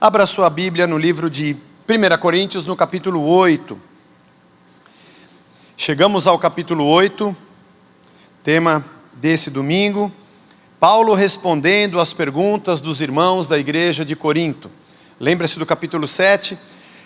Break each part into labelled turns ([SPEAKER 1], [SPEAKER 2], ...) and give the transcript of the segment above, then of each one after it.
[SPEAKER 1] Abra sua Bíblia no livro de 1 Coríntios, no capítulo 8. Chegamos ao capítulo 8, tema desse domingo. Paulo respondendo às perguntas dos irmãos da igreja de Corinto. Lembra-se do capítulo 7?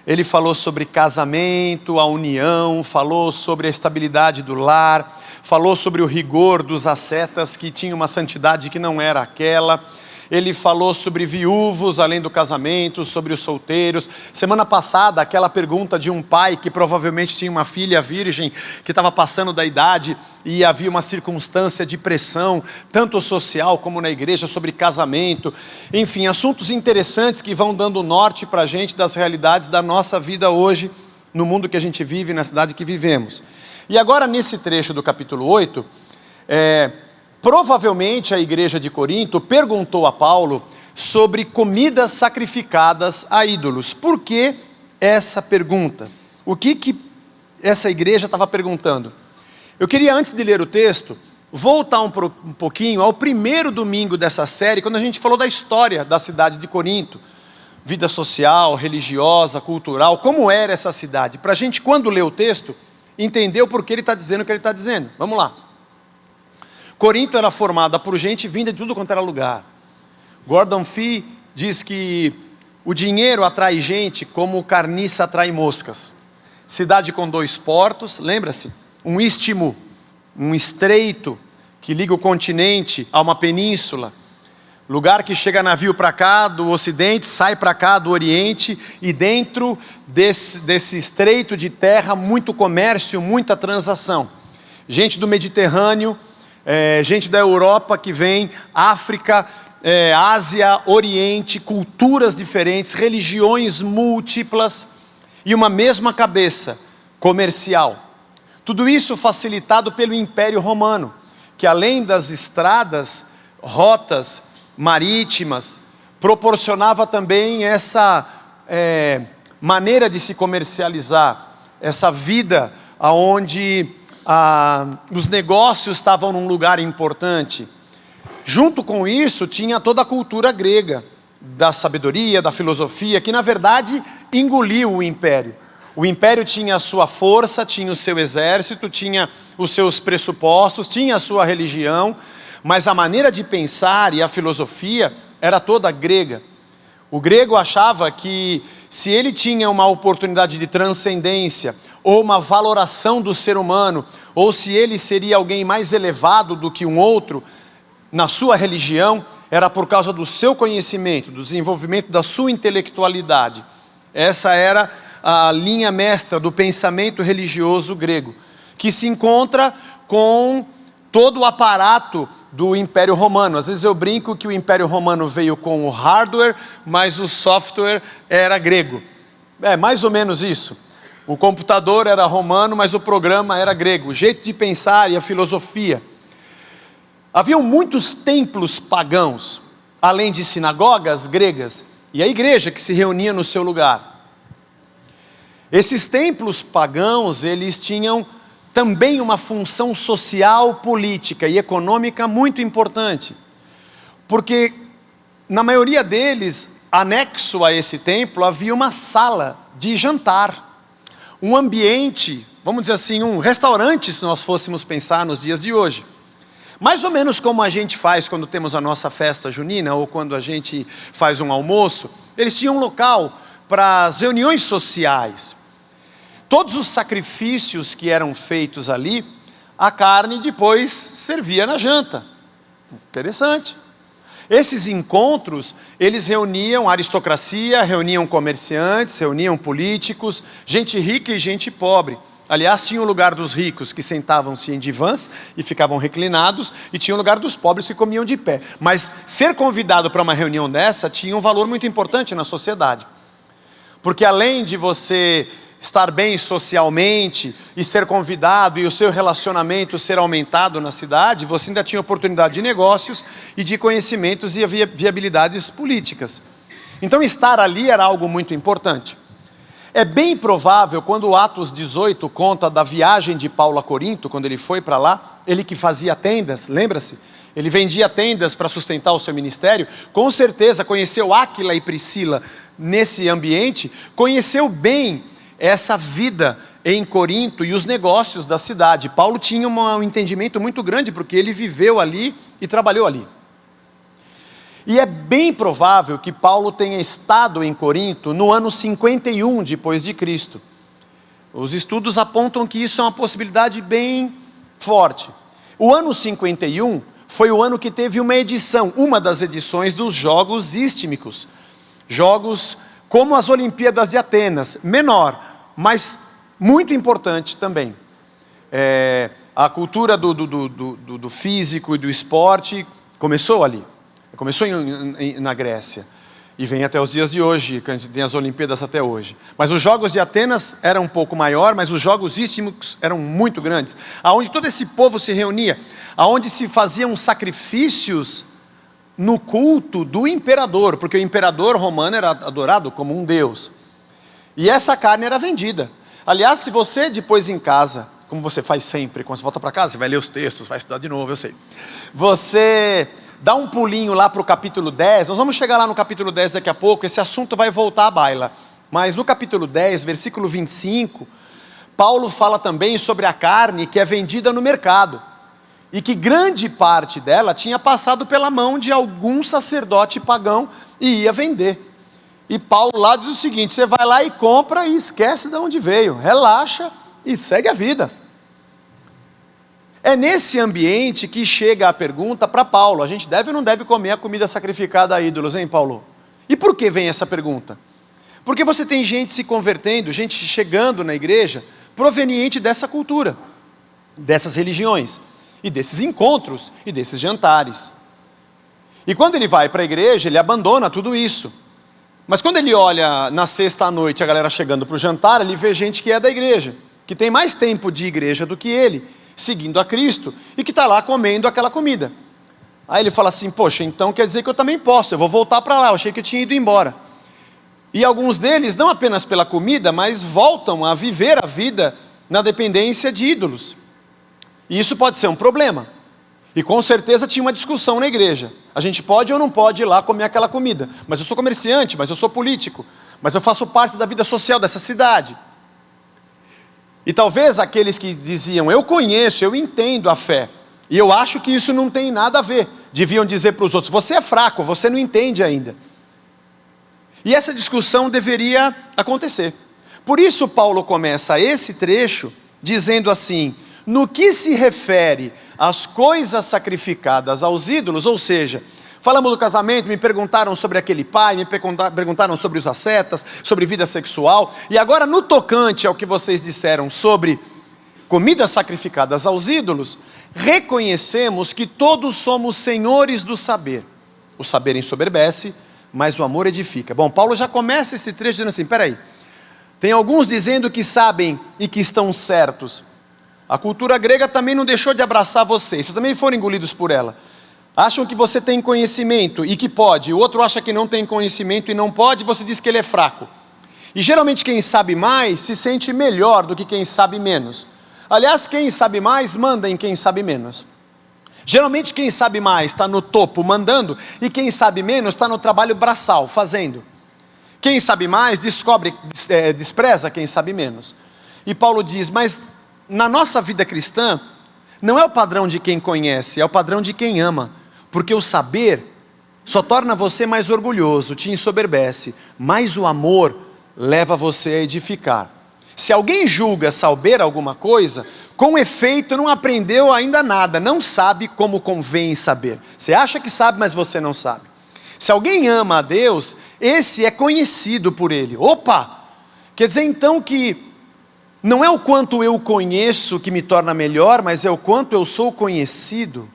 [SPEAKER 1] Ele falou sobre casamento, a união, falou sobre a estabilidade do lar, falou sobre o rigor dos ascetas que tinham uma santidade que não era aquela. Ele falou sobre viúvos além do casamento, sobre os solteiros. Semana passada, aquela pergunta de um pai que provavelmente tinha uma filha virgem que estava passando da idade e havia uma circunstância de pressão, tanto social como na igreja, sobre casamento. Enfim, assuntos interessantes que vão dando norte para a gente das realidades da nossa vida hoje, no mundo que a gente vive, na cidade que vivemos. E agora nesse trecho do capítulo 8, provavelmente a igreja de Corinto perguntou a Paulo sobre comidas sacrificadas a ídolos. Por que essa pergunta? O que essa igreja estava perguntando? Eu queria, antes de ler o texto, voltar um pouquinho ao primeiro domingo dessa série, quando a gente falou da história da cidade de Corinto. Vida social, religiosa, cultural, como era essa cidade. Para a gente, quando ler o texto, entender o porquê ele está dizendo o que ele está dizendo. Vamos lá. Corinto era formada por gente vinda de tudo quanto era lugar. Gordon Fee diz que o dinheiro atrai gente como carniça atrai moscas. Cidade com 2 portos, lembra-se? Um istmo, um estreito que liga o continente a uma península. Lugar que chega navio para cá do ocidente, sai para cá do oriente, e dentro desse estreito de terra, muito comércio, muita transação. Gente do Mediterrâneo, gente da Europa que vem, África, Ásia, Oriente, culturas diferentes, religiões múltiplas e uma mesma cabeça comercial. Tudo isso facilitado pelo Império Romano, que além das estradas, rotas marítimas, proporcionava também essa maneira de se comercializar, essa vida onde os negócios estavam num lugar importante. Junto com isso tinha toda a cultura grega, da sabedoria, da filosofia, que na verdade engoliu o império. O império tinha a sua força, tinha o seu exército, tinha os seus pressupostos, tinha a sua religião, mas a maneira de pensar e a filosofia era toda grega. O grego achava que se ele tinha uma oportunidade de transcendência, ou uma valoração do ser humano, ou se ele seria alguém mais elevado do que um outro, na sua religião, era por causa do seu conhecimento, do desenvolvimento da sua intelectualidade. Essa era a linha mestra do pensamento religioso grego, que se encontra com todo o aparato do Império Romano. Às vezes eu brinco que o Império Romano veio com o hardware, mas o software era grego. Mais ou menos isso. O computador era romano, mas o programa era grego. O jeito de pensar e a filosofia. Haviam muitos templos pagãos, além de sinagogas gregas, e a igreja que se reunia no seu lugar. Esses templos pagãos, eles tinham também uma função social, política e econômica muito importante. Porque na maioria deles, anexo a esse templo, havia uma sala de jantar. Um ambiente, vamos dizer assim, um restaurante, se nós fôssemos pensar nos dias de hoje. Mais ou menos como a gente faz quando temos a nossa festa junina, ou quando a gente faz um almoço. Eles tinham um local para as reuniões sociais. Todos os sacrifícios que eram feitos ali, a carne depois servia na janta. Interessante. Esses encontros, eles reuniam aristocracia, reuniam comerciantes, reuniam políticos, gente rica e gente pobre. Aliás, tinha o lugar dos ricos que sentavam-se em divãs e ficavam reclinados, e tinha o lugar dos pobres que comiam de pé. Mas ser convidado para uma reunião dessa tinha um valor muito importante na sociedade. Porque além de você estar bem socialmente e ser convidado e o seu relacionamento ser aumentado na cidade, você ainda tinha oportunidade de negócios e de conhecimentos e viabilidades políticas. Então estar ali era algo muito importante. É bem provável, quando o Atos 18 conta da viagem de Paulo a Corinto, quando ele foi para lá, ele que fazia tendas, lembra-se? Ele vendia tendas para sustentar o seu ministério. Com certeza conheceu Áquila e Priscila nesse ambiente. Conheceu bem essa vida em Corinto e os negócios da cidade. Paulo tinha um entendimento muito grande, porque ele viveu ali e trabalhou ali. E é bem provável que Paulo tenha estado em Corinto no ano 51 depois de Cristo. Os estudos apontam que isso é uma possibilidade bem forte. O ano 51 foi o ano que teve uma das edições dos Jogos Istmicos. Jogos como as Olimpíadas de Atenas, menor, mas muito importante também. A cultura do físico e do esporte começou ali. Começou na Grécia. E vem até os dias de hoje, que a gente tem as Olimpíadas até hoje. Mas os Jogos de Atenas eram um pouco maior, mas os Jogos Istmicos eram muito grandes. Aonde todo esse povo se reunia, aonde se faziam sacrifícios no culto do imperador, porque o imperador romano era adorado como um deus. E essa carne era vendida. Aliás, se você depois em casa, como você faz sempre, quando você volta para casa, você vai ler os textos, vai estudar de novo, eu sei. Você dá um pulinho lá para o capítulo 10, nós vamos chegar lá no capítulo 10 daqui a pouco, esse assunto vai voltar à baila. Mas no capítulo 10, versículo 25, Paulo fala também sobre a carne que é vendida no mercado. E que grande parte dela tinha passado pela mão de algum sacerdote pagão e ia vender. E Paulo lá diz o seguinte: você vai lá e compra e esquece de onde veio, relaxa e segue a vida. É nesse ambiente que chega a pergunta para Paulo: a gente deve ou não deve comer a comida sacrificada a ídolos, hein, Paulo? E por que vem essa pergunta? Porque você tem gente se convertendo, gente chegando na igreja, proveniente dessa cultura, dessas religiões, e desses encontros, e desses jantares. E quando ele vai para a igreja, ele abandona tudo isso. Mas quando ele olha na sexta à noite a galera chegando para o jantar, ele vê gente que é da igreja, que tem mais tempo de igreja do que ele, seguindo a Cristo, e que está lá comendo aquela comida. Aí ele fala assim: poxa, então quer dizer que eu também posso, eu vou voltar para lá, eu achei que eu tinha ido embora. E alguns deles, não apenas pela comida, mas voltam a viver a vida na dependência de ídolos. E isso pode ser um problema. E com certeza tinha uma discussão na igreja: a gente pode ou não pode ir lá comer aquela comida? Mas eu sou comerciante, mas eu sou político, mas eu faço parte da vida social dessa cidade. E talvez aqueles que diziam: eu conheço, eu entendo a fé, e eu acho que isso não tem nada a ver, deviam dizer para os outros: você é fraco, você não entende ainda. E essa discussão deveria acontecer. Por isso Paulo começa esse trecho dizendo assim: no que se refere às coisas sacrificadas aos ídolos, ou seja, falamos do casamento, me perguntaram sobre aquele pai, me perguntaram sobre os ascetas, sobre vida sexual, e agora no tocante ao que vocês disseram sobre comidas sacrificadas aos ídolos, reconhecemos que todos somos senhores do saber. O saber ensoberbece, mas o amor edifica. Bom, Paulo já começa esse trecho dizendo assim: peraí, tem alguns dizendo que sabem e que estão certos. A cultura grega também não deixou de abraçar vocês também foram engolidos por ela. Acham que você tem conhecimento e que pode, o outro acha que não tem conhecimento e não pode, você diz que ele é fraco. E geralmente quem sabe mais se sente melhor do que quem sabe menos. Aliás, quem sabe mais manda em quem sabe menos. Geralmente quem sabe mais está no topo mandando, e quem sabe menos está no trabalho braçal, fazendo. Quem sabe mais despreza quem sabe menos. E Paulo diz: mas na nossa vida cristã, não é o padrão de quem conhece, é o padrão de quem ama. Porque o saber só torna você mais orgulhoso, te ensoberbece, mas o amor leva você a edificar. Se alguém julga saber alguma coisa, com efeito não aprendeu ainda nada, não sabe como convém saber. Você acha que sabe, mas você não sabe. Se alguém ama a Deus, esse é conhecido por Ele. Opa! Quer dizer então que não é o quanto eu conheço que me torna melhor, mas é o quanto eu sou conhecido.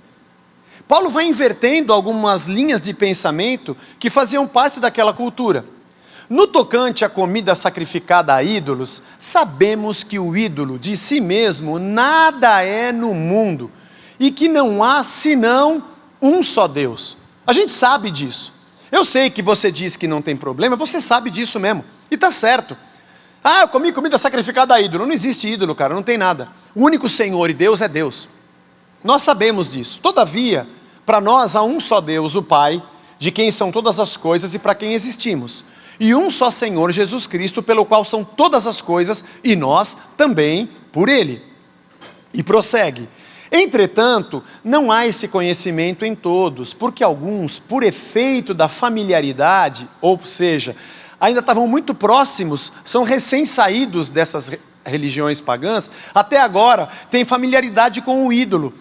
[SPEAKER 1] Paulo vai invertendo algumas linhas de pensamento que faziam parte daquela cultura. No tocante à comida sacrificada a ídolos, sabemos que o ídolo de si mesmo nada é no mundo, e que não há senão um só Deus. A gente sabe disso. Eu sei que você diz que não tem problema, você sabe disso mesmo, e está certo. Ah, eu comi comida sacrificada a ídolo. Não existe ídolo, cara, não tem nada. O único Senhor e Deus é Deus. Nós sabemos disso. Todavia, Para nós há um só Deus, o Pai, de quem são todas as coisas e para quem existimos. E um só Senhor, Jesus Cristo, pelo qual são todas as coisas e nós também por Ele. E prossegue. Entretanto, não há esse conhecimento em todos, porque alguns, por efeito da familiaridade, ou seja, ainda estavam muito próximos, são recém-saídos dessas religiões pagãs, até agora têm familiaridade com o ídolo.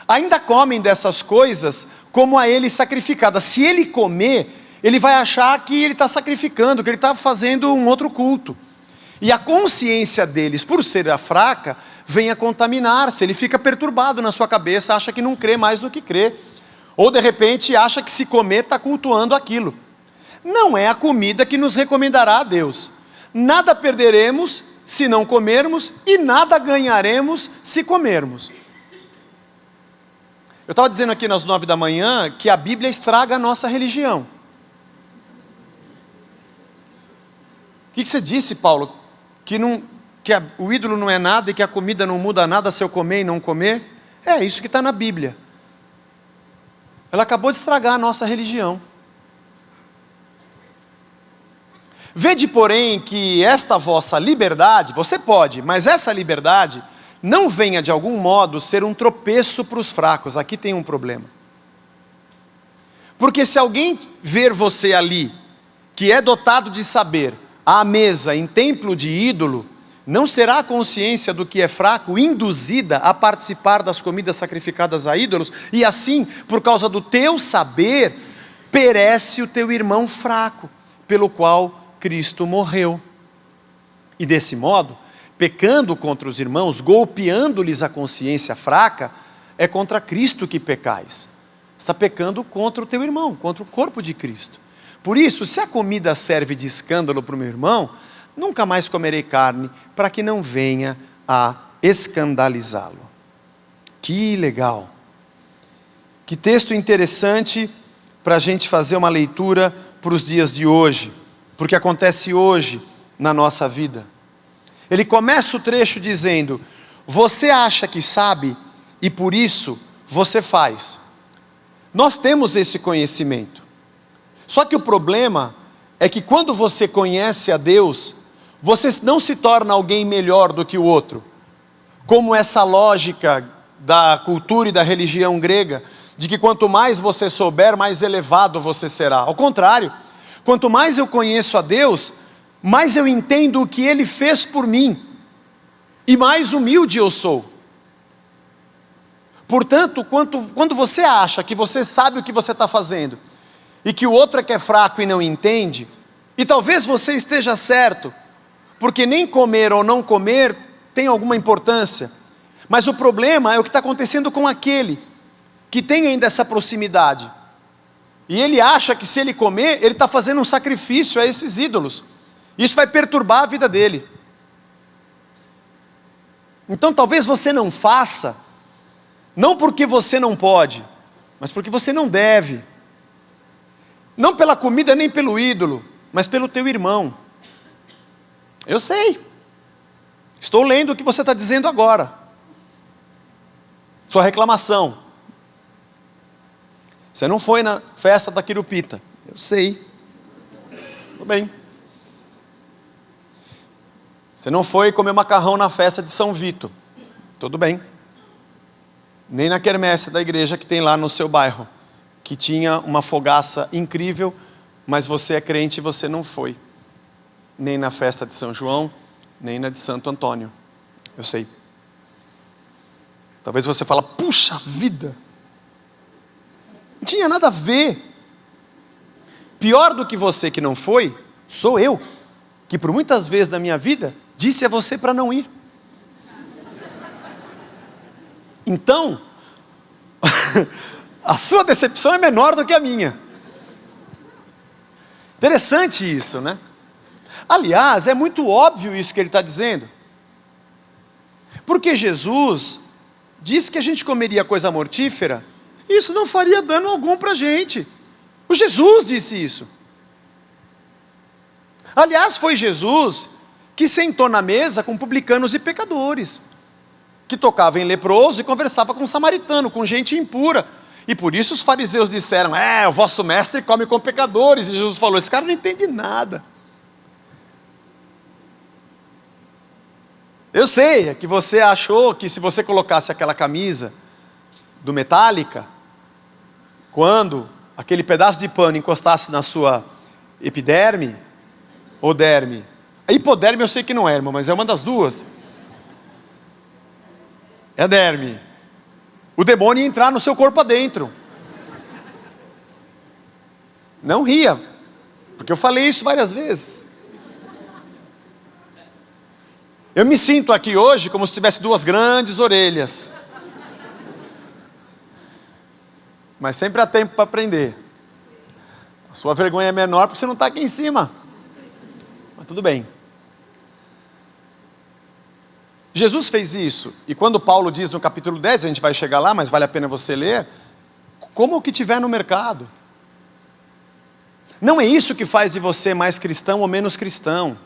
[SPEAKER 1] Ainda comem dessas coisas como a ele sacrificadas. Se ele comer, ele vai achar que ele está sacrificando, que ele está fazendo um outro culto. E a consciência deles, por ser fraca, vem a contaminar-se. Ele fica perturbado na sua cabeça, acha que não crê mais do que crê. Ou de repente acha que se comer está cultuando aquilo. Não é a comida que nos recomendará a Deus. Nada perderemos se não comermos e nada ganharemos se comermos. Eu estava dizendo aqui nas 9 da manhã que a Bíblia estraga a nossa religião. O que você disse, Paulo? O ídolo não é nada e que a comida não muda nada se eu comer e não comer? É isso que está na Bíblia. Ela acabou de estragar a nossa religião. Vede, porém, que esta vossa liberdade, você pode, mas essa liberdade não venha de algum modo ser um tropeço para os fracos. Aqui tem um problema. Porque se alguém ver você ali, que é dotado de saber, à mesa em templo de ídolo, não será a consciência do que é fraco induzida a participar das comidas sacrificadas a ídolos, e assim, por causa do teu saber, perece o teu irmão fraco, pelo qual Cristo morreu. E desse modo, pecando contra os irmãos, golpeando-lhes a consciência fraca, é contra Cristo que pecais. Está pecando contra o teu irmão, contra o corpo de Cristo. Por isso, se a comida serve de escândalo para o meu irmão, nunca mais comerei carne, para que não venha a escandalizá-lo. Que legal! Que texto interessante para a gente fazer uma leitura para os dias de hoje, porque acontece hoje na nossa vida. Ele começa o trecho dizendo: você acha que sabe e por isso você faz. Nós temos esse conhecimento. Só que o problema é que quando você conhece a Deus, você não se torna alguém melhor do que o outro. Como essa lógica da cultura e da religião grega, de que quanto mais você souber, mais elevado você será. Ao contrário, quanto mais eu conheço a Deus, mais eu entendo o que Ele fez por mim, e mais humilde eu sou. Portanto, quando você acha que você sabe o que você está fazendo, e que o outro é que é fraco e não entende, e talvez você esteja certo, porque nem comer ou não comer tem alguma importância, mas o problema é o que está acontecendo com aquele que tem ainda essa proximidade, e ele acha que se ele comer, ele está fazendo um sacrifício a esses ídolos. Isso vai perturbar a vida dele. Então talvez você não faça, não porque você não pode, mas porque você não deve. Não pela comida nem pelo ídolo, mas pelo teu irmão. Eu sei. Estou lendo o que você está dizendo agora. Sua reclamação. Você não foi na festa da Quirupita. Eu sei. Tudo bem. Você não foi comer macarrão na festa de São Vito. Tudo bem. Nem na quermesse da igreja que tem lá no seu bairro, que tinha uma fogaça incrível, mas você é crente e você não foi. Nem na festa de São João, nem na de Santo Antônio. Eu sei. Talvez você fale, puxa vida, não tinha nada a ver. Pior do que você que não foi, sou eu, que por muitas vezes na minha vida, disse a você para não ir. Então, a sua decepção é menor do que a minha. Interessante isso, né? Aliás, é muito óbvio isso que ele está dizendo. Porque Jesus disse que a gente comeria coisa mortífera, e isso não faria dano algum para a gente. O Jesus disse isso. Aliás, foi Jesus que sentou na mesa com publicanos e pecadores, que tocava em leproso e conversava com samaritano, com gente impura. E por isso os fariseus disseram: o vosso mestre come com pecadores. E Jesus falou: esse cara não entende nada. Eu sei que você achou que se você colocasse aquela camisa do Metallica, quando aquele pedaço de pano encostasse na sua epiderme, ou derme, a hipoderme eu sei que não é, irmão, mas é uma das duas. É a derme. O demônio ia entrar no seu corpo adentro. Não ria, porque eu falei isso várias vezes. Eu me sinto aqui hoje como se tivesse duas grandes orelhas. Mas sempre há tempo para aprender. A sua vergonha é menor porque você não está aqui em cima. Mas tudo bem. Jesus fez isso. E quando Paulo diz no capítulo 10, a gente vai chegar lá, mas vale a pena você ler. Como o que tiver no mercado. Não é isso que faz de você mais cristão ou menos cristão.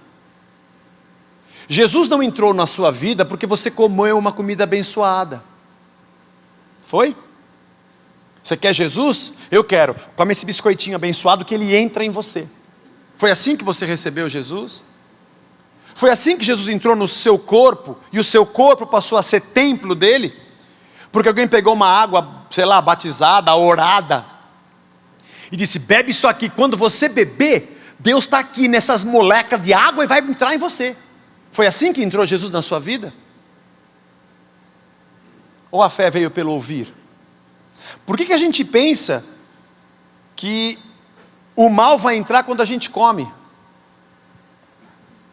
[SPEAKER 1] Jesus não entrou na sua vida porque você comeu uma comida abençoada. Foi? Você quer Jesus? Eu quero. Come esse biscoitinho abençoado que ele entra em você. Foi assim que você recebeu Jesus? Foi assim que Jesus entrou no seu corpo e o seu corpo passou a ser templo dele? Porque alguém pegou uma água, sei lá, batizada, orada, e disse: bebe isso aqui. Quando você beber, Deus está aqui nessas moléculas de água e vai entrar em você. Foi assim que entrou Jesus na sua vida? Ou a fé veio pelo ouvir? Por que a gente pensa que o mal vai entrar quando a gente come?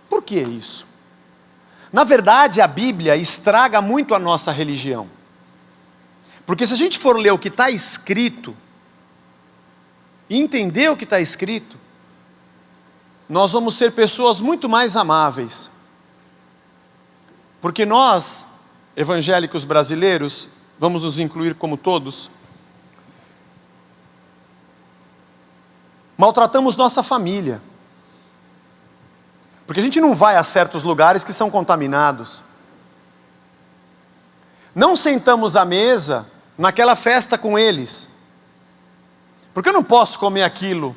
[SPEAKER 1] Por que isso? Na verdade, a Bíblia estraga muito a nossa religião. Porque se a gente for ler o que está escrito, e entender o que está escrito, nós vamos ser pessoas muito mais amáveis. Porque nós, evangélicos brasileiros, vamos nos incluir como todos, maltratamos nossa família. Porque a gente não vai a certos lugares que são contaminados. Não sentamos à mesa naquela festa com eles. Porque eu não posso comer aquilo.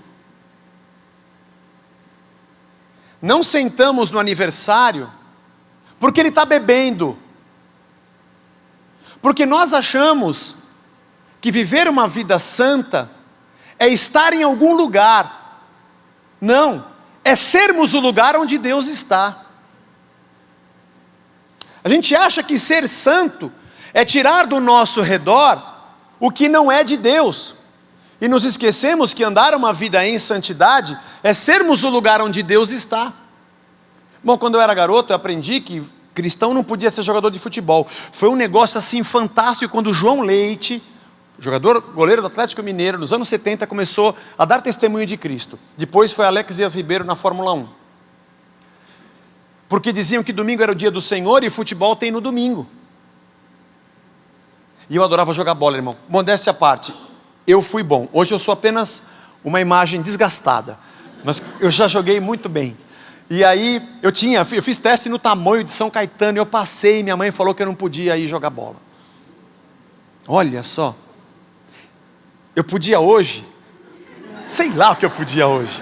[SPEAKER 1] Não sentamos no aniversário porque ele está bebendo. Porque nós achamos que viver uma vida santa é estar em algum lugar. Não, é sermos o lugar onde Deus está. A gente acha que ser santo é tirar do nosso redor o que não é de Deus. E nos esquecemos que andar uma vida em santidade é sermos o lugar onde Deus está. Bom, quando eu era garoto, eu aprendi que cristão não podia ser jogador de futebol. Foi um negócio assim fantástico quando o João Leite, goleiro do Atlético Mineiro, nos anos 70, começou a dar testemunho de Cristo. Depois foi Alex Dias Ribeiro na Fórmula 1. Porque diziam que domingo era o dia do Senhor e futebol tem no domingo. E eu adorava jogar bola, irmão. Modéstia à parte, eu fui bom. Hoje eu sou apenas uma imagem desgastada. Mas eu já joguei muito bem. E aí eu fiz teste no Tamoio de São Caetano, eu passei, minha mãe falou que eu não podia ir jogar bola. Olha só. Eu podia hoje? Sei lá o que eu podia hoje.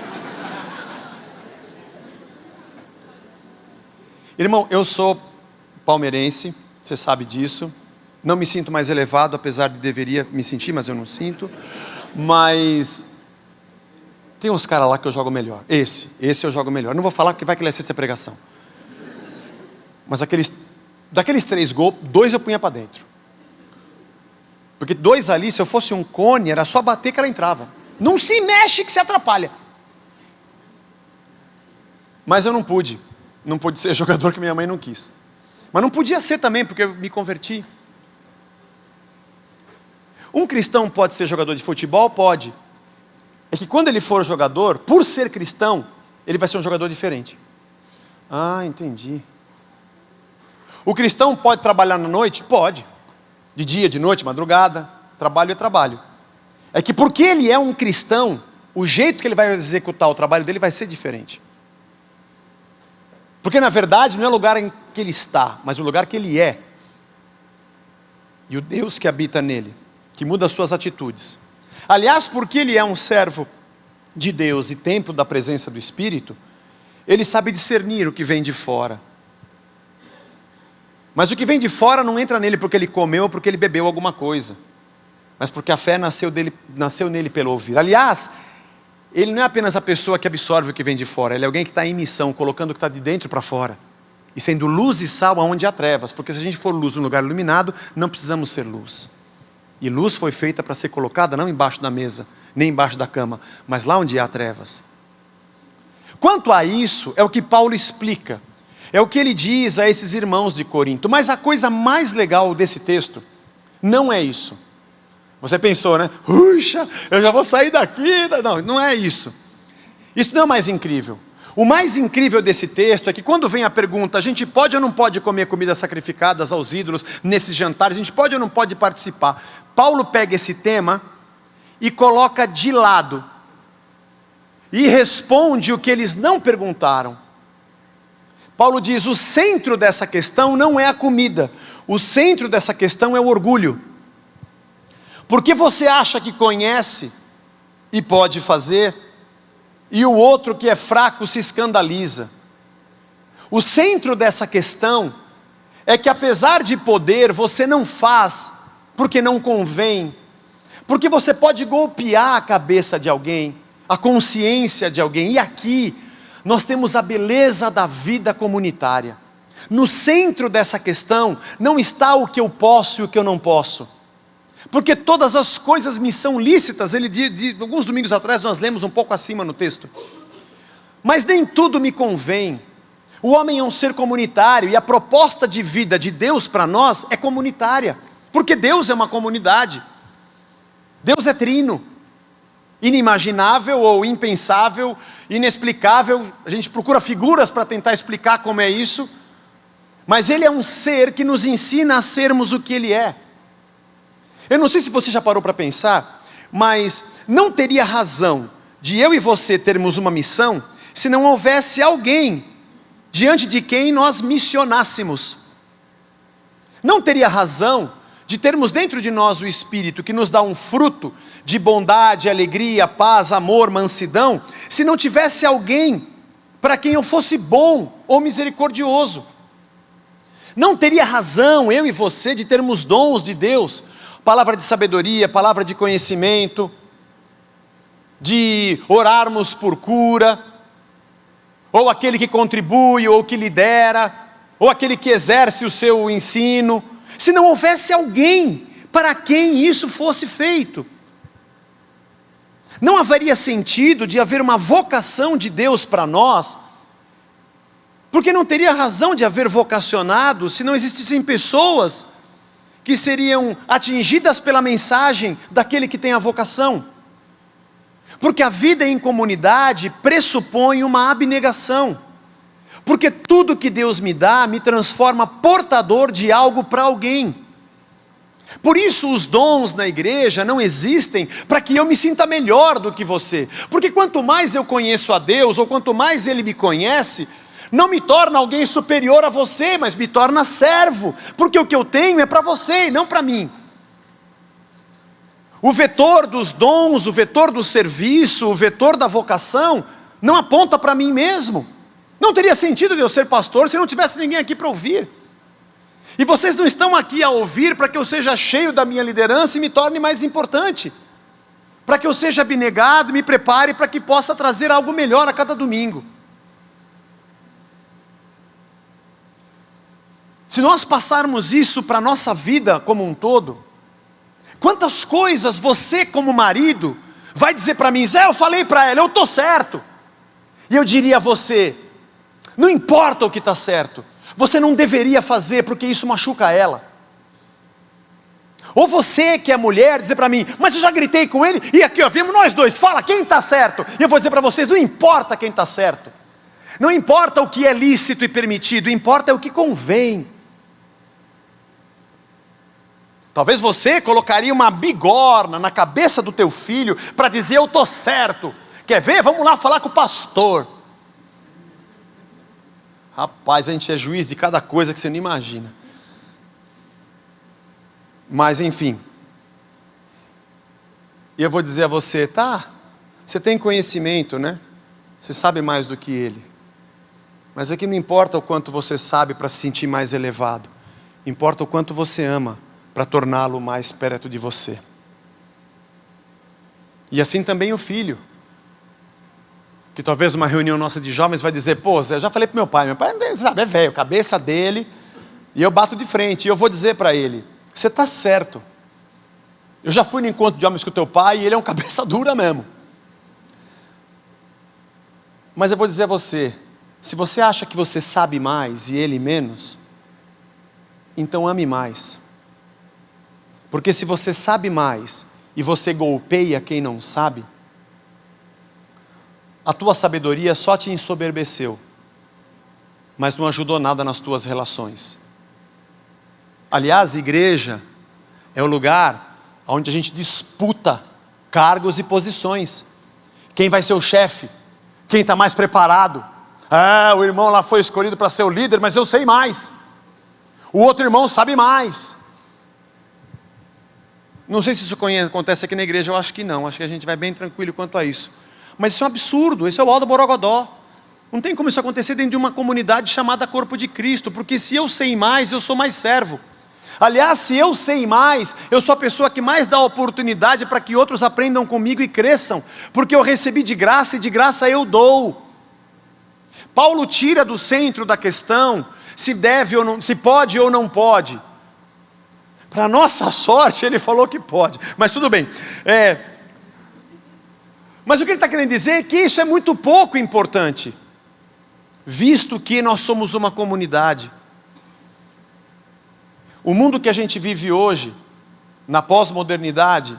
[SPEAKER 1] Irmão, eu sou palmeirense, você sabe disso. Não me sinto mais elevado, apesar de deveria me sentir, mas eu não sinto. Mas tem uns caras lá que eu jogo melhor. Esse eu jogo melhor. Não vou falar porque vai que ele assiste a pregação. Mas daqueles 3 gols, 2 eu punha para dentro. Porque 2 ali, se eu fosse um cone, era só bater que ela entrava. Não se mexe que se atrapalha. Mas eu não pude ser jogador que minha mãe não quis. Mas não podia ser também, porque eu me converti. Um cristão pode ser jogador de futebol? Pode. É que quando ele for jogador, por ser cristão, ele vai ser um jogador diferente. Ah, entendi. O cristão pode trabalhar na noite? Pode. De dia, de noite, madrugada. Trabalho é trabalho. É que porque ele é um cristão, o jeito que ele vai executar o trabalho dele vai ser diferente. Porque na verdade não é o lugar em que ele está, mas o lugar que ele é. E o Deus que habita nele, que que muda as suas atitudes. Aliás, porque ele é um servo de Deus e templo da presença do Espírito, ele sabe discernir o que vem de fora. Mas o que vem de fora não entra nele porque ele comeu ou porque ele bebeu alguma coisa, mas porque a fé nasceu nele pelo ouvir. Aliás, ele não é apenas a pessoa que absorve o que vem de fora, ele é alguém que está em missão, colocando o que está de dentro para fora, e sendo luz e sal aonde há trevas, porque se a gente for luz num lugar iluminado, não precisamos ser luz. E luz foi feita para ser colocada não embaixo da mesa, nem embaixo da cama, mas lá onde há trevas. Quanto a isso, é o que Paulo explica, é o que ele diz a esses irmãos de Corinto. Mas a coisa mais legal desse texto não é isso. Você pensou, né? Puxa, eu já vou sair daqui. Não, não é isso. Isso não é o mais incrível. O mais incrível desse texto é que quando vem a pergunta, a gente pode ou não pode comer comidas sacrificadas aos ídolos nesses jantares, a gente pode ou não pode participar? Paulo pega esse tema e coloca de lado e responde o que eles não perguntaram. Paulo diz, o centro dessa questão não é a comida, o centro dessa questão é o orgulho. Porque você acha que conhece e pode fazer, e o outro que é fraco se escandaliza. O centro dessa questão é que apesar de poder, você não faz porque não convém, porque você pode golpear a cabeça de alguém, a consciência de alguém. E aqui nós temos a beleza da vida comunitária. No centro dessa questão não está o que eu posso e o que eu não posso, porque todas as coisas me são lícitas. Alguns domingos atrás nós lemos um pouco acima no texto, mas nem tudo me convém. O homem é um ser comunitário, e a proposta de vida de Deus para nós é comunitária, porque Deus é uma comunidade. Deus é trino, inimaginável ou impensável, inexplicável. A gente procura figuras para tentar explicar como é isso, mas Ele é um ser que nos ensina a sermos o que Ele é. Eu não sei se você já parou para pensar, mas não teria razão de eu e você termos uma missão se não houvesse alguém diante de quem nós missionássemos. Não teria razão de termos dentro de nós o Espírito que nos dá um fruto de bondade, alegria, paz, amor, mansidão, se não tivesse alguém para quem eu fosse bom ou misericordioso. Não teria razão eu e você de termos dons de Deus, palavra de sabedoria, palavra de conhecimento, de orarmos por cura, ou aquele que contribui, ou que lidera, ou aquele que exerce o seu ensino, se não houvesse alguém para quem isso fosse feito. Não haveria sentido de haver uma vocação de Deus para nós, porque não teria razão de haver vocacionados se não existissem pessoas que seriam atingidas pela mensagem daquele que tem a vocação. Porque a vida em comunidade pressupõe uma abnegação, porque tudo que Deus me dá me transforma portador de algo para alguém. Por isso os dons na igreja não existem para que eu me sinta melhor do que você, porque quanto mais eu conheço a Deus, ou quanto mais Ele me conhece, não me torna alguém superior a você, mas me torna servo, porque o que eu tenho é para você e não para mim. O vetor dos dons, o vetor do serviço, o vetor da vocação, não aponta para mim mesmo. Não teria sentido de eu ser pastor se não tivesse ninguém aqui para ouvir. E vocês não estão aqui a ouvir para que eu seja cheio da minha liderança e me torne mais importante, para que eu seja abnegado e me prepare para que possa trazer algo melhor a cada domingo. Se nós passarmos isso para a nossa vida como um todo, quantas coisas você como marido vai dizer para mim, Zé, eu falei para ela, eu estou certo. E eu diria a você, não importa o que está certo, você não deveria fazer porque isso machuca ela. Ou você que é mulher dizer para mim, mas eu já gritei com ele, e aqui ó, vimos nós dois, fala quem está certo. E eu vou dizer para vocês, não importa quem está certo, não importa o que é lícito e permitido, importa é o que convém. Talvez você colocaria uma bigorna na cabeça do teu filho para dizer eu estou certo. Quer ver? Vamos lá falar com o pastor. Rapaz, a gente é juiz de cada coisa que você não imagina. Mas enfim. E eu vou dizer a você, tá, você tem conhecimento, né? Você sabe mais do que ele. Mas aqui não importa o quanto você sabe para se sentir mais elevado. Importa o quanto você ama para torná-lo mais perto de você. E assim também o filho. Que talvez uma reunião nossa de jovens vai dizer, pô, Zé, eu já falei para meu pai sabe, é velho, cabeça dele, e eu bato de frente, e eu vou dizer para ele, você está certo. Eu já fui no encontro de homens com o teu pai, e ele é um cabeça dura mesmo. Mas eu vou dizer a você, se você acha que você sabe mais e ele menos, então ame mais. Porque se você sabe mais e você golpeia quem não sabe, a tua sabedoria só te ensoberbeceu, mas não ajudou nada nas tuas relações. Aliás, igreja é o lugar onde a gente disputa cargos e posições. Quem vai ser o chefe? Quem está mais preparado? Ah, o irmão lá foi escolhido para ser o líder, mas eu sei mais. O outro irmão sabe mais. Não sei se isso acontece aqui na igreja, eu acho que não. Acho que a gente vai bem tranquilo quanto a isso. Mas isso é um absurdo, isso é o Aldo Borogodó. Não tem como isso acontecer dentro de uma comunidade chamada Corpo de Cristo, porque se eu sei mais, eu sou mais servo. Aliás, se eu sei mais, eu sou a pessoa que mais dá oportunidade para que outros aprendam comigo e cresçam, porque eu recebi de graça e de graça eu dou. Paulo tira do centro da questão se deve ou não, se pode ou não pode. Para nossa sorte, ele falou que pode, mas tudo bem. Mas o que ele está querendo dizer é que isso é muito pouco importante, visto que nós somos uma comunidade. O mundo que a gente vive hoje, na pós-modernidade,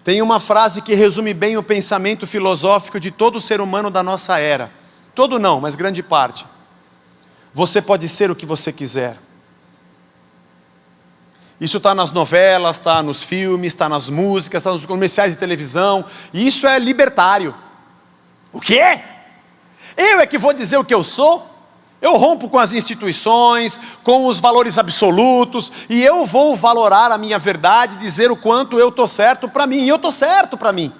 [SPEAKER 1] tem uma frase que resume bem o pensamento filosófico de todo ser humano da nossa era. Todo não, mas grande parte. Você pode ser o que você quiser. Isso está nas novelas, está nos filmes, está nas músicas, está nos comerciais de televisão. E isso é libertário. O quê? Eu é que vou dizer o que eu sou? Eu rompo com as instituições, com os valores absolutos, e eu vou valorar a minha verdade, dizer o quanto eu estou certo para mim. E eu estou certo para mim.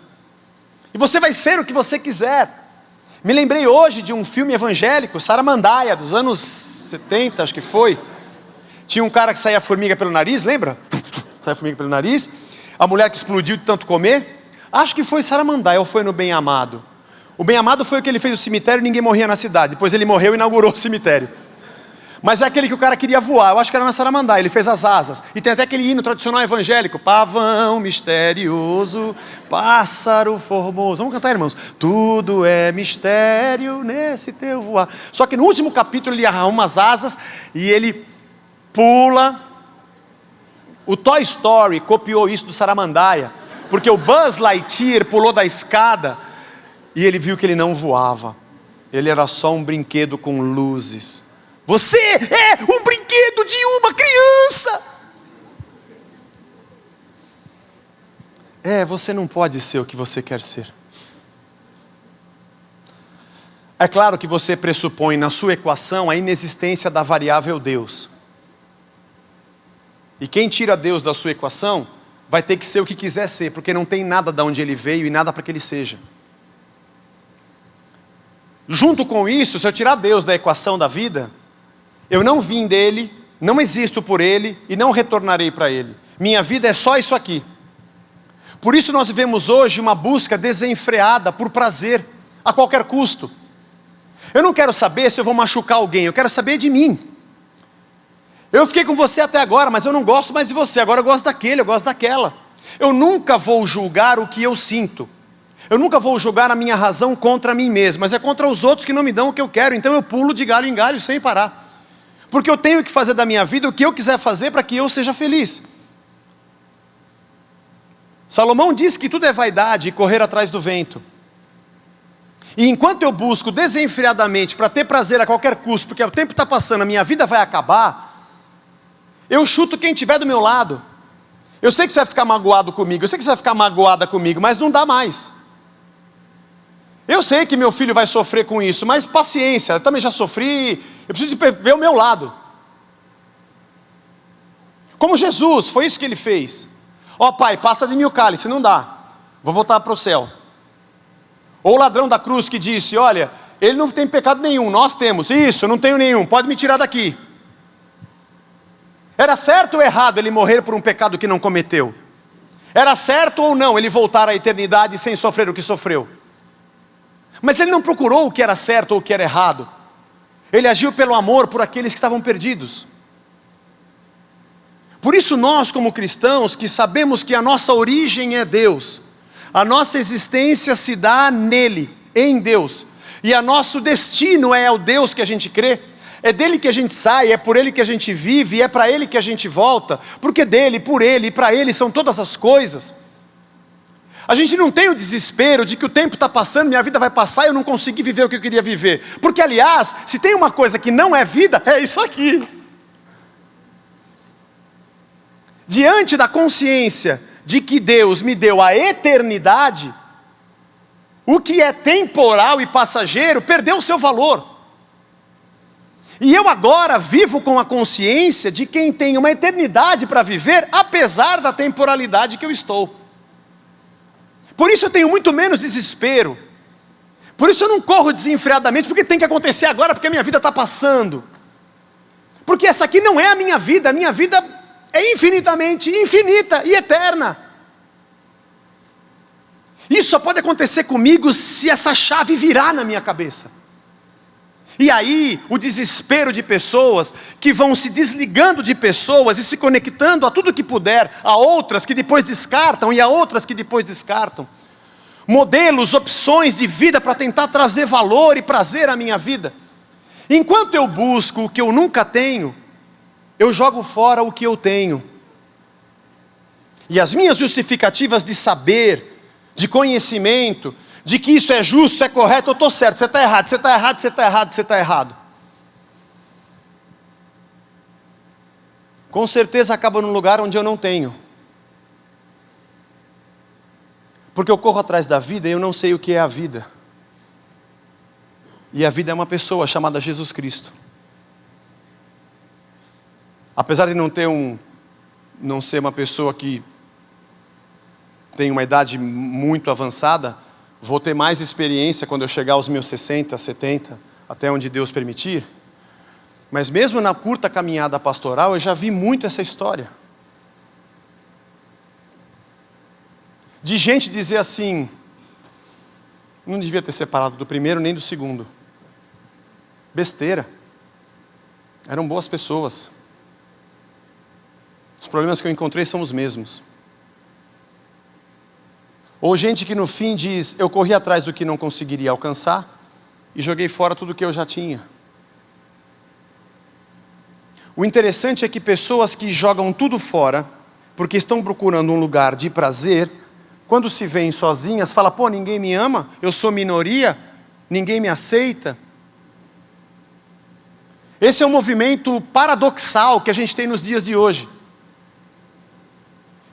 [SPEAKER 1] E você vai ser o que você quiser. Me lembrei hoje de um filme evangélico, Saramandaia, dos anos 70, acho que foi. Tinha um cara que saía formiga pelo nariz, lembra? Saía formiga pelo nariz. A mulher que explodiu de tanto comer. Acho que foi Saramandaia ou foi no Bem Amado. O Bem Amado foi o que ele fez no cemitério e ninguém morria na cidade. Depois ele morreu e inaugurou o cemitério. Mas é aquele que o cara queria voar. Eu acho que era na Saramandaia, ele fez as asas. E tem até aquele hino tradicional evangélico. Pavão misterioso, pássaro formoso. Vamos cantar, irmãos. Tudo é mistério nesse teu voar. Só que no último capítulo ele arruma as asas e ele pula. O Toy Story copiou isso do Saramandaia. Porque o Buzz Lightyear pulou da escada e ele viu que ele não voava. Ele era só um brinquedo com luzes. Você é um brinquedo de uma criança. Você não pode ser o que você quer ser. É claro que você pressupõe na sua equação a inexistência da variável Deus. E quem tira Deus da sua equação vai ter que ser o que quiser ser, porque não tem nada de onde ele veio e nada para que ele seja. Junto com isso, se eu tirar Deus da equação da vida, eu não vim dele, não existo por ele e não retornarei para ele. Minha vida é só isso aqui. Por isso nós vivemos hoje uma busca desenfreada por prazer, a qualquer custo. Eu não quero saber se eu vou machucar alguém, eu quero saber de mim. Eu fiquei com você até agora, mas eu não gosto mais de você, agora eu gosto daquele, eu gosto daquela. Eu nunca vou julgar o que eu sinto. Eu nunca vou julgar a minha razão contra mim mesmo, mas é contra os outros que não me dão o que eu quero. Então eu pulo de galho em galho sem parar. Porque eu tenho que fazer da minha vida o que eu quiser fazer para que eu seja feliz. Salomão diz que tudo é vaidade e correr atrás do vento. E enquanto eu busco desenfreadamente para ter prazer a qualquer custo, porque o tempo está passando, a minha vida vai acabar, eu chuto quem estiver do meu lado. Eu sei que você vai ficar magoado comigo, eu sei que você vai ficar magoada comigo, mas não dá mais. Eu sei que meu filho vai sofrer com isso, mas paciência, eu também já sofri, eu preciso ver o meu lado. Como Jesus, foi isso que ele fez. Ó pai, passa de mim o cálice, não dá. vou voltar para o céu. Ou o ladrão da cruz que disse, olha, ele não tem pecado nenhum, nós temos. Isso, eu não tenho nenhum, pode me tirar daqui. Era certo ou errado ele morrer por um pecado que não cometeu? Era certo ou não ele voltar à eternidade sem sofrer o que sofreu? Mas ele não procurou o que era certo ou o que era errado. Ele agiu pelo amor por aqueles que estavam perdidos. Por isso nós, como cristãos, que sabemos que a nossa origem é Deus, a nossa existência se dá nele, em Deus, e o nosso destino é o Deus que a gente crê, é dele que a gente sai, é por ele que a gente vive, e é para ele que a gente volta, porque dele, por ele e para ele são todas as coisas. A gente não tem o desespero de que o tempo está passando, minha vida vai passar e eu não consegui viver o que eu queria viver, porque aliás, se tem uma coisa que não é vida, é isso aqui. Diante da consciência de que Deus me deu a eternidade, o que é temporal e passageiro perdeu o seu valor. E eu agora vivo com a consciência de quem tem uma eternidade para viver, apesar da temporalidade que eu estou. Por isso eu tenho muito menos desespero. Por isso eu não corro desenfreadamente, porque tem que acontecer agora, porque a minha vida está passando. Porque essa aqui não é a minha vida é infinitamente infinita e eterna. Isso só pode acontecer comigo se essa chave virar na minha cabeça. E aí, o desespero de pessoas que vão se desligando de pessoas e se conectando a tudo que puder, a outras que depois descartam e a outras que depois descartam. Modelos, opções de vida para tentar trazer valor e prazer à minha vida. Enquanto eu busco o que eu nunca tenho, eu jogo fora o que eu tenho. E as minhas justificativas de saber, de conhecimento, de que isso é justo, isso é correto, eu estou certo, você está errado, você está errado, você está errado, você está errado. Com certeza acaba num lugar onde eu não tenho. Porque eu corro atrás da vida e eu não sei o que é a vida. E a vida é uma pessoa chamada Jesus Cristo. Apesar de não ser uma pessoa que tem uma idade muito avançada, vou ter mais experiência quando eu chegar aos meus 60, 70, até onde Deus permitir. Mas mesmo na curta caminhada pastoral, eu já vi muito essa história. De gente dizer assim, não devia ter separado do primeiro nem do segundo. Besteira. Eram boas pessoas. Os problemas que eu encontrei são os mesmos. Ou gente que no fim diz, eu corri atrás do que não conseguiria alcançar e joguei fora tudo que eu já tinha. O interessante é que pessoas que jogam tudo fora, porque estão procurando um lugar de prazer, quando se veem sozinhas, falam, pô, ninguém me ama, eu sou minoria, ninguém me aceita. Esse é um movimento paradoxal que a gente tem nos dias de hoje.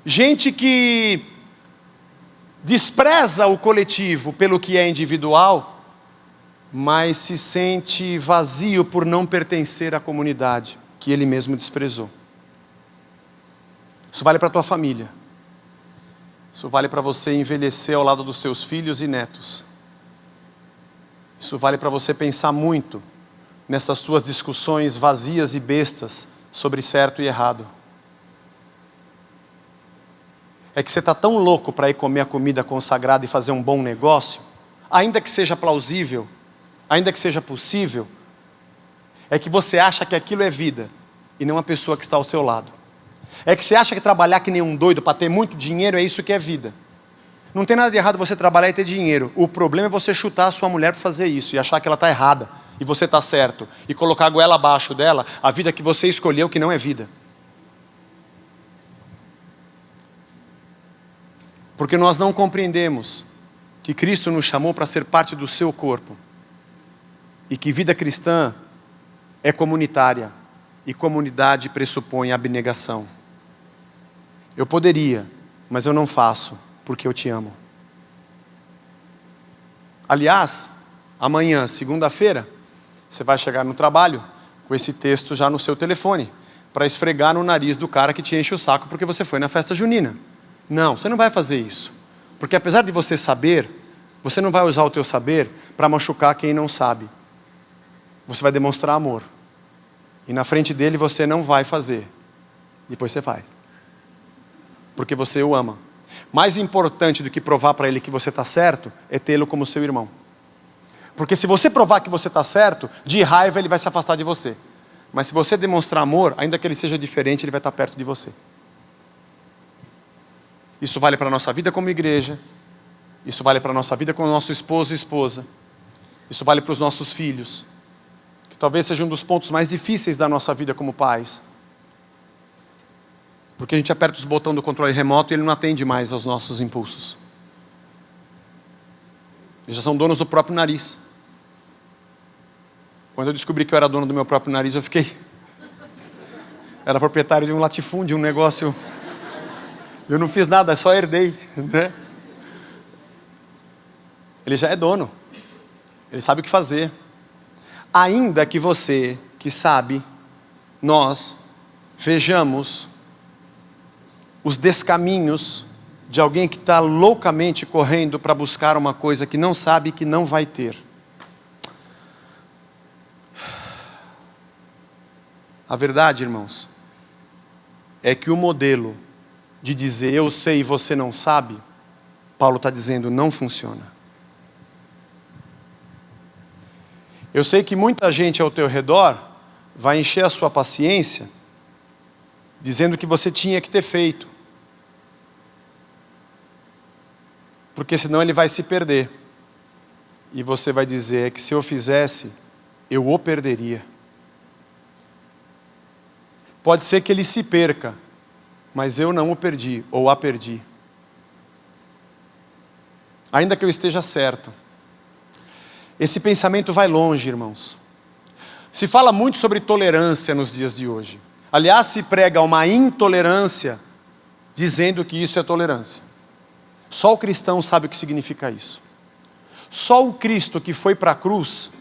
[SPEAKER 1] Gente que despreza o coletivo pelo que é individual, mas se sente vazio por não pertencer à comunidade que ele mesmo desprezou. Isso vale para a tua família. Isso vale para você envelhecer ao lado dos teus filhos e netos. Isso vale para você pensar muito nessas tuas discussões vazias e bestas sobre certo e errado. É que você está tão louco para ir comer a comida consagrada e fazer um bom negócio, ainda que seja plausível, ainda que seja possível, é que você acha que aquilo é vida, e não a pessoa que está ao seu lado. É que você acha que trabalhar que nem um doido para ter muito dinheiro é isso que é vida. Não tem nada de errado você trabalhar e ter dinheiro. O problema é você chutar a sua mulher para fazer isso, e achar que ela está errada, e você está certo, e colocar a goela abaixo dela, a vida que você escolheu que não é vida. Porque nós não compreendemos que Cristo nos chamou para ser parte do seu corpo. E que vida cristã é comunitária. E comunidade pressupõe abnegação. Eu poderia, mas eu não faço, porque eu te amo. Aliás, amanhã, segunda-feira, você vai chegar no trabalho com esse texto já no seu telefone, para esfregar no nariz do cara que te enche o saco porque você foi na festa junina. Não, você não vai fazer isso. Porque apesar de você saber, você não vai usar o teu saber para machucar quem não sabe. Você vai demonstrar amor. E na frente dele você não vai fazer. Depois você faz. Porque você o ama. Mais importante do que provar para ele que você está certo, é tê-lo como seu irmão. Porque se você provar que você está certo, de raiva ele vai se afastar de você. Mas se você demonstrar amor, ainda que ele seja diferente, ele vai estar perto de você. Isso vale para a nossa vida como igreja. Isso vale para a nossa vida com o nosso esposo e esposa. Isso vale para os nossos filhos. Que talvez seja um dos pontos mais difíceis da nossa vida como pais. Porque a gente aperta os botões do controle remoto e ele não atende mais aos nossos impulsos. Eles já são donos do próprio nariz. Quando eu descobri que eu era dono do meu próprio nariz, eu fiquei... Era proprietário de um latifúndio, um negócio... Eu não fiz nada, só herdei, né? Ele já é dono. Ele sabe o que fazer. Ainda que você, que sabe, nós vejamos os descaminhos de alguém que está loucamente correndo para buscar uma coisa que não sabe que não vai ter. A verdade, irmãos, é que o modelo de dizer eu sei e você não sabe, Paulo está dizendo não funciona. Eu sei que muita gente ao teu redor vai encher a sua paciência dizendo que você tinha que ter feito. Porque senão ele vai se perder. E você vai dizer que se eu fizesse, eu o perderia. Pode ser que ele se perca, mas eu não o perdi, ou a perdi. Ainda que eu esteja certo. Esse pensamento vai longe, irmãos. Se fala muito sobre tolerância nos dias de hoje. Aliás, se prega uma intolerância, dizendo que isso é tolerância. Só o cristão sabe o que significa isso. Só o Cristo que foi para a cruz.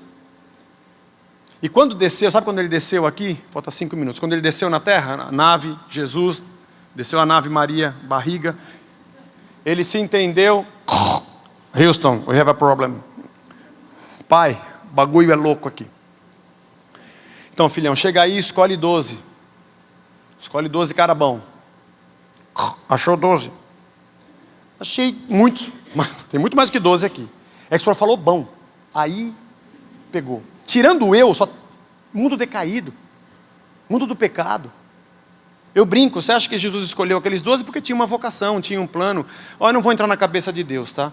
[SPEAKER 1] E quando desceu, sabe quando ele desceu aqui? Falta 5 minutos. Quando ele desceu na terra, a nave, Jesus, desceu a nave Maria, barriga. Ele se entendeu. Houston, we have a problem. Pai, o bagulho é louco aqui. Então, filhão, chega aí e escolhe 12. Escolhe 12 cara bom. Achou 12? Achei muitos. Tem muito mais que 12 aqui. É que o senhor falou bom. Aí, pegou. Tirando eu, só mundo decaído. Mundo do pecado. Eu brinco, você acha que Jesus escolheu aqueles 12 porque tinha uma vocação, tinha um plano. Olha, eu não vou entrar na cabeça de Deus, tá?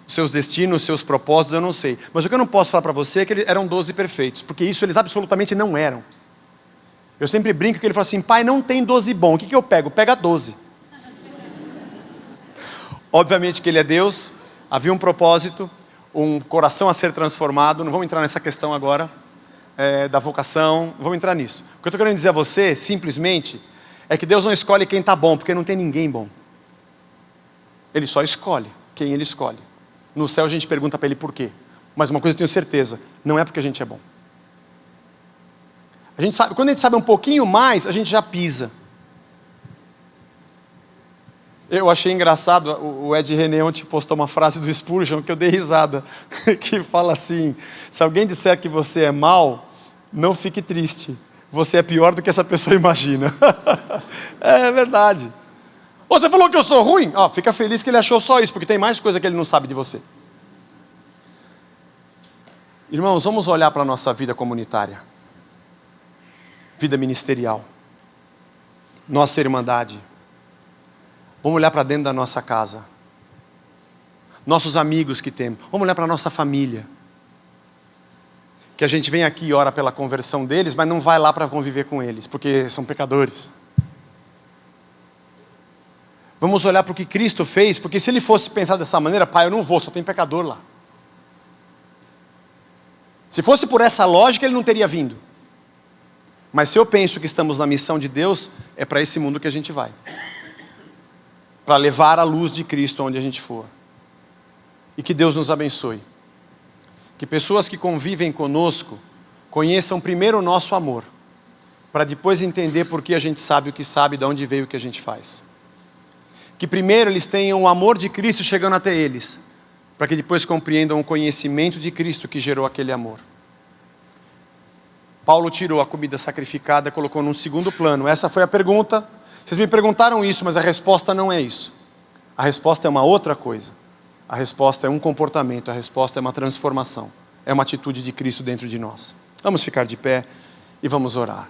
[SPEAKER 1] Os seus destinos, os seus propósitos, eu não sei. Mas o que eu não posso falar para você é que eles eram 12 perfeitos. Porque isso eles absolutamente não eram. Eu sempre brinco que ele fala assim, pai, não tem 12 bom. O que eu pego? Pega 12. Obviamente que ele é Deus. Havia um propósito, um coração a ser transformado. Não vamos entrar nessa questão agora, da vocação. Não vamos entrar nisso. O que eu estou querendo dizer a você, simplesmente, é que Deus não escolhe quem está bom, porque não tem ninguém bom. Ele só escolhe quem ele escolhe. No céu a gente pergunta para ele por quê. Mas uma coisa eu tenho certeza, não é porque a gente é bom. A gente sabe, quando a gente sabe um pouquinho mais, a gente já pisa. Eu achei engraçado, o Ed René ontem postou uma frase do Spurgeon que eu dei risada, que fala assim, se alguém disser que você é mau, não fique triste, você é pior do que essa pessoa imagina. É verdade. Você falou que eu sou ruim? Fica feliz que ele achou só isso, porque tem mais coisa que ele não sabe de você. Irmãos, vamos olhar para a nossa vida comunitária. Vida ministerial. Nossa irmandade. Vamos olhar para dentro da nossa casa. Nossos amigos que temos. Vamos olhar para a nossa família. Que a gente vem aqui e ora pela conversão deles, mas não vai lá para conviver com eles, porque são pecadores. Vamos olhar para o que Cristo fez, porque se ele fosse pensar dessa maneira, pai, eu não vou, só tem pecador lá. Se fosse por essa lógica, ele não teria vindo. Mas se eu penso que estamos na missão de Deus, é para esse mundo que a gente vai. Para levar a luz de Cristo onde a gente for. E que Deus nos abençoe. Que pessoas que convivem conosco conheçam primeiro o nosso amor, para depois entender por que a gente sabe o que sabe, de onde veio o que a gente faz. que primeiro eles tenham o amor de Cristo chegando até eles, para que depois compreendam o conhecimento de Cristo que gerou aquele amor. Paulo tirou a comida sacrificada e colocou num segundo plano. Essa foi a pergunta. Vocês me perguntaram isso, mas a resposta não é isso. A resposta é uma outra coisa. A resposta é um comportamento, a resposta é uma transformação. É uma atitude de Cristo dentro de nós. Vamos ficar de pé e vamos orar.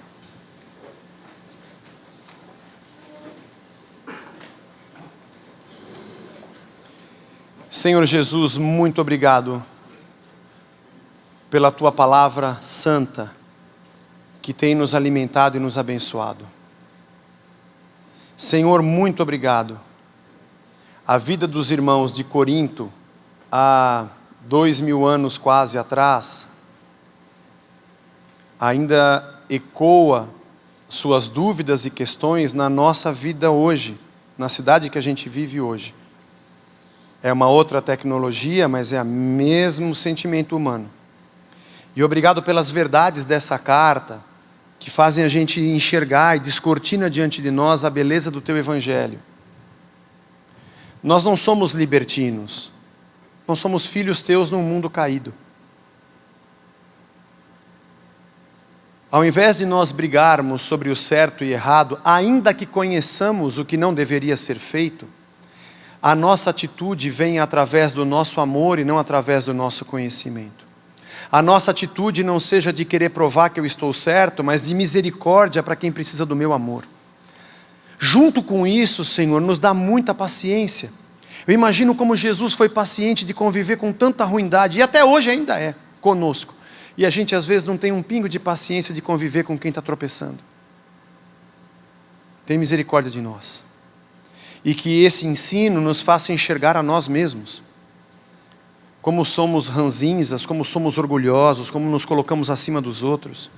[SPEAKER 1] Senhor Jesus, muito obrigado pela Tua palavra santa, que tem nos alimentado e nos abençoado. Senhor, muito obrigado. A vida dos irmãos de Corinto, há 2000 anos quase atrás, ainda ecoa suas dúvidas e questões na nossa vida hoje, na cidade que a gente vive hoje. É uma outra tecnologia, mas é o mesmo sentimento humano. E obrigado pelas verdades dessa carta, que fazem a gente enxergar e descortina diante de nós a beleza do Teu Evangelho. Nós não somos libertinos, nós somos filhos Teus num mundo caído. Ao invés de nós brigarmos sobre o certo e errado, ainda que conheçamos o que não deveria ser feito, a nossa atitude vem através do nosso amor e não através do nosso conhecimento. A nossa atitude não seja de querer provar que eu estou certo, mas de misericórdia para quem precisa do meu amor. Junto com isso, Senhor, nos dá muita paciência. Eu imagino como Jesus foi paciente de conviver com tanta ruindade, e até hoje ainda é, conosco. E a gente às vezes não tem um pingo de paciência de conviver com quem está tropeçando. Tem misericórdia de nós. E que esse ensino nos faça enxergar a nós mesmos. Como somos ranzinzas, como somos orgulhosos, como nos colocamos acima dos outros.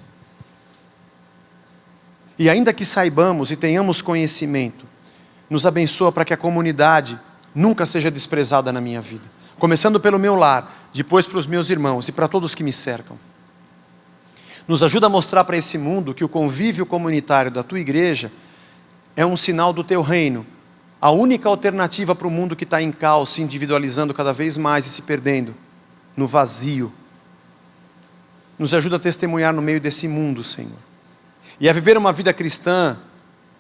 [SPEAKER 1] E ainda que saibamos e tenhamos conhecimento, nos abençoa para que a comunidade nunca seja desprezada na minha vida. Começando pelo meu lar, depois para os meus irmãos e para todos que me cercam. Nos ajuda a mostrar para esse mundo que o convívio comunitário da Tua igreja é um sinal do Teu reino. A única alternativa para o mundo que está em caos, se individualizando cada vez mais e se perdendo no vazio. Nos ajuda a testemunhar no meio desse mundo, Senhor. E a viver uma vida cristã,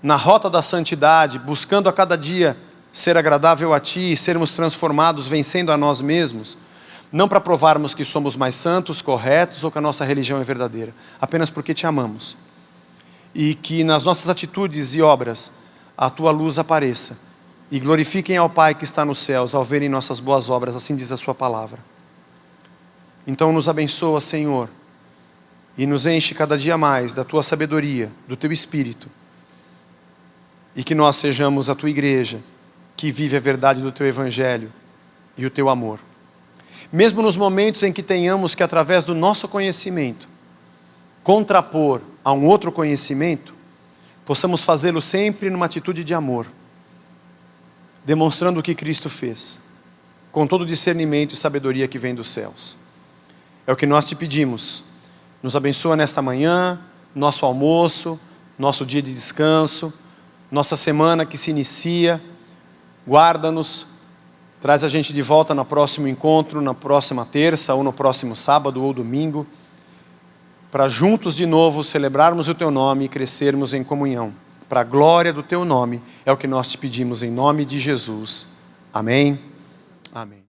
[SPEAKER 1] na rota da santidade, buscando a cada dia ser agradável a Ti, sermos transformados, vencendo a nós mesmos, não para provarmos que somos mais santos, corretos, ou que a nossa religião é verdadeira, apenas porque Te amamos. E que nas nossas atitudes e obras, a Tua luz apareça. E glorifiquem ao Pai que está nos céus, ao verem nossas boas obras, assim diz a Sua palavra. Então nos abençoa, Senhor, e nos enche cada dia mais da Tua sabedoria, do Teu Espírito, e que nós sejamos a Tua igreja, que vive a verdade do Teu Evangelho e o Teu amor. Mesmo nos momentos em que tenhamos que, através do nosso conhecimento, contrapor a um outro conhecimento, possamos fazê-lo sempre numa atitude de amor, demonstrando o que Cristo fez, com todo o discernimento e sabedoria que vem dos céus. É o que nós Te pedimos. Nos abençoa nesta manhã, nosso almoço, nosso dia de descanso, nossa semana que se inicia. Guarda-nos, traz a gente de volta no próximo encontro, na próxima terça, ou no próximo sábado ou domingo, para juntos de novo celebrarmos o Teu nome e crescermos em comunhão. Para a glória do Teu nome, é o que nós Te pedimos em nome de Jesus. Amém. Amém.